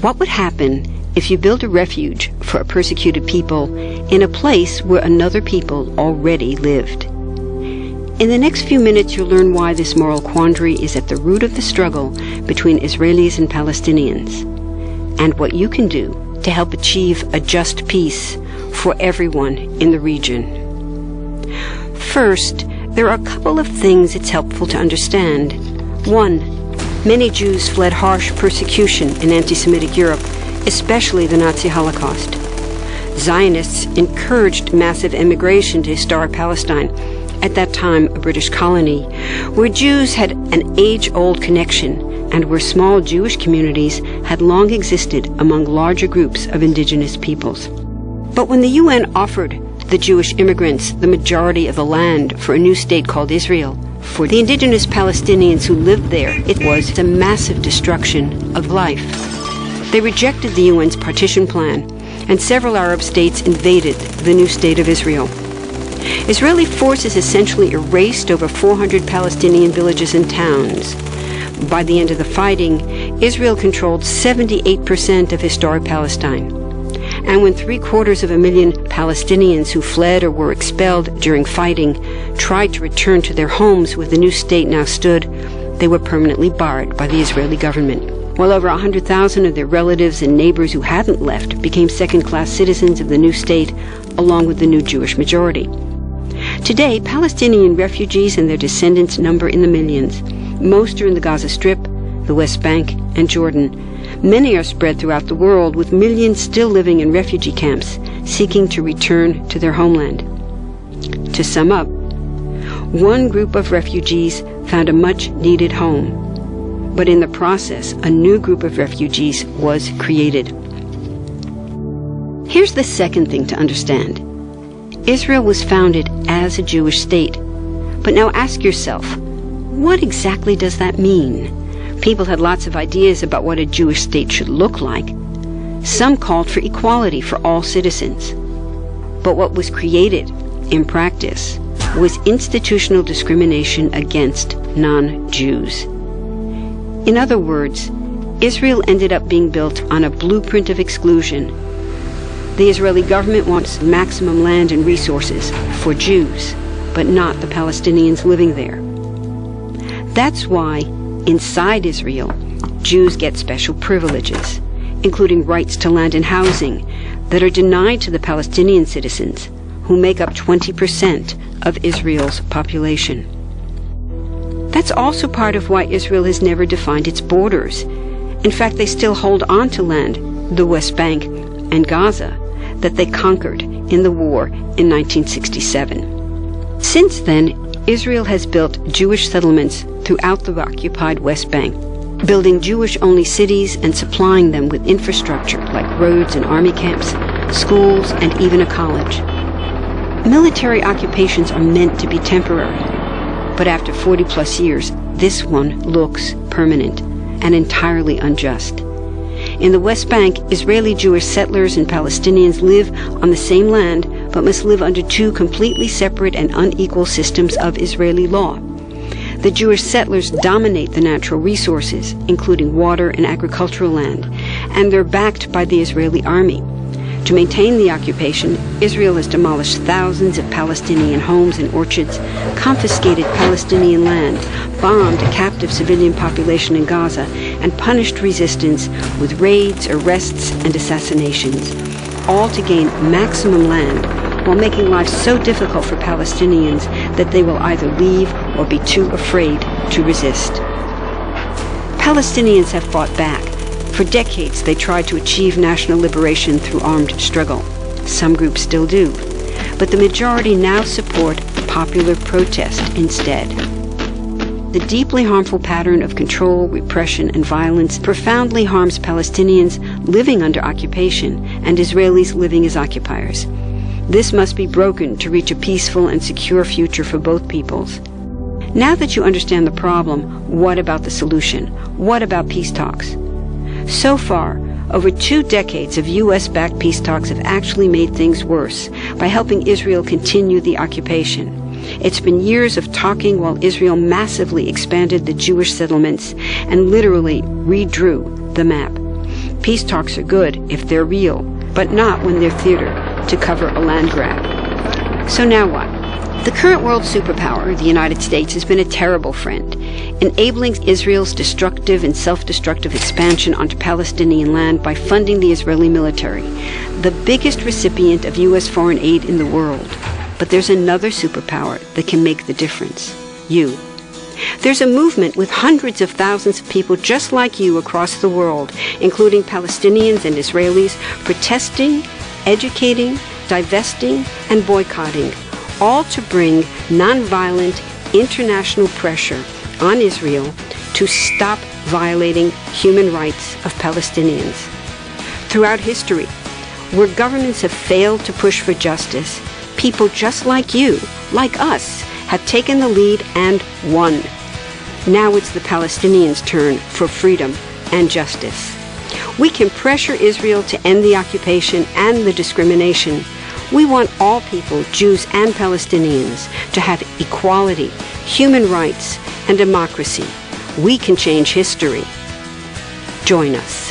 What would happen if you built a refuge for a persecuted people in a place where another people already lived? In the next few minutes, you'll learn why this moral quandary is at the root of the struggle between Israelis and Palestinians, and what you can do to help achieve a just peace for everyone in the region. First, there are a couple of things it's helpful to understand. One, many Jews fled harsh persecution in anti-Semitic Europe, especially the Nazi Holocaust. Zionists encouraged massive immigration to historic Palestine, at that time a British colony, where Jews had an age-old connection and where small Jewish communities had long existed among larger groups of indigenous peoples. But when the UN offered the Jewish immigrants the majority of the land for a new state called Israel, for the indigenous Palestinians who lived there, it was a massive destruction of life. They rejected the UN's partition plan, and several Arab states invaded the new state of Israel. Israeli forces essentially erased over 400 Palestinian villages and towns. By the end of the fighting, Israel controlled 78% of historic Palestine. And when 750,000 Palestinians who fled or were expelled during fighting tried to return to their homes where the new state now stood, they were permanently barred by the Israeli government. While over 100,000 of their relatives and neighbors who hadn't left became second-class citizens of the new state, along with the new Jewish majority. Today, Palestinian refugees and their descendants number in the millions. Most are in the Gaza Strip, the West Bank, and Jordan. Many are spread throughout the world, with millions still living in refugee camps, seeking to return to their homeland. To sum up, one group of refugees found a much-needed home, but in the process, a new group of refugees was created. Here's the second thing to understand. Israel was founded as a Jewish state. But now ask yourself, what exactly does that mean? People had lots of ideas about what a Jewish state should look like. Some called for equality for all citizens. But what was created, in practice, was institutional discrimination against non-Jews. In other words, Israel ended up being built on a blueprint of exclusion. The Israeli government wants maximum land and resources for Jews, but not the Palestinians living there. That's why, inside Israel, Jews get special privileges, including rights to land and housing, that are denied to the Palestinian citizens, who make up 20% of Israel's population. That's also part of why Israel has never defined its borders. In fact, they still hold on to land, the West Bank and Gaza, that they conquered in the war in 1967. Since then, Israel has built Jewish settlements throughout the occupied West Bank, building Jewish-only cities and supplying them with infrastructure like roads and army camps, schools, and even a college. Military occupations are meant to be temporary, but after 40-plus years, this one looks permanent and entirely unjust. In the West Bank, Israeli Jewish settlers and Palestinians live on the same land, but must live under two completely separate and unequal systems of Israeli law. The Jewish settlers dominate the natural resources, including water and agricultural land, and they're backed by the Israeli army. To maintain the occupation, Israel has demolished thousands of Palestinian homes and orchards, confiscated Palestinian land, bombed a captive civilian population in Gaza, and punished resistance with raids, arrests, and assassinations, all to gain maximum land, while making life so difficult for Palestinians that they will either leave or be too afraid to resist. Palestinians have fought back. For decades, they tried to achieve national liberation through armed struggle. Some groups still do. But the majority now support popular protest instead. The deeply harmful pattern of control, repression, and violence profoundly harms Palestinians living under occupation and Israelis living as occupiers. This must be broken to reach a peaceful and secure future for both peoples. Now that you understand the problem, what about the solution? What about peace talks? So far, over 2 decades of U.S.-backed peace talks have actually made things worse by helping Israel continue the occupation. It's been years of talking while Israel massively expanded the Jewish settlements and literally redrew the map. Peace talks are good if they're real, but not when they're theater to cover a land grab. So now what? The current world superpower, the United States, has been a terrible friend, enabling Israel's destructive and self-destructive expansion onto Palestinian land by funding the Israeli military, the biggest recipient of U.S. foreign aid in the world. But there's another superpower that can make the difference: you. There's a movement with hundreds of thousands of people just like you across the world, including Palestinians and Israelis, protesting, educating, divesting, and boycotting, all to bring nonviolent international pressure on Israel to stop violating human rights of Palestinians. Throughout history, where governments have failed to push for justice, people just like you, like us, have taken the lead and won. Now it's the Palestinians' turn for freedom and justice. We can pressure Israel to end the occupation and the discrimination. We want all people, Jews and Palestinians, to have equality, human rights, and democracy. We can change history. Join us.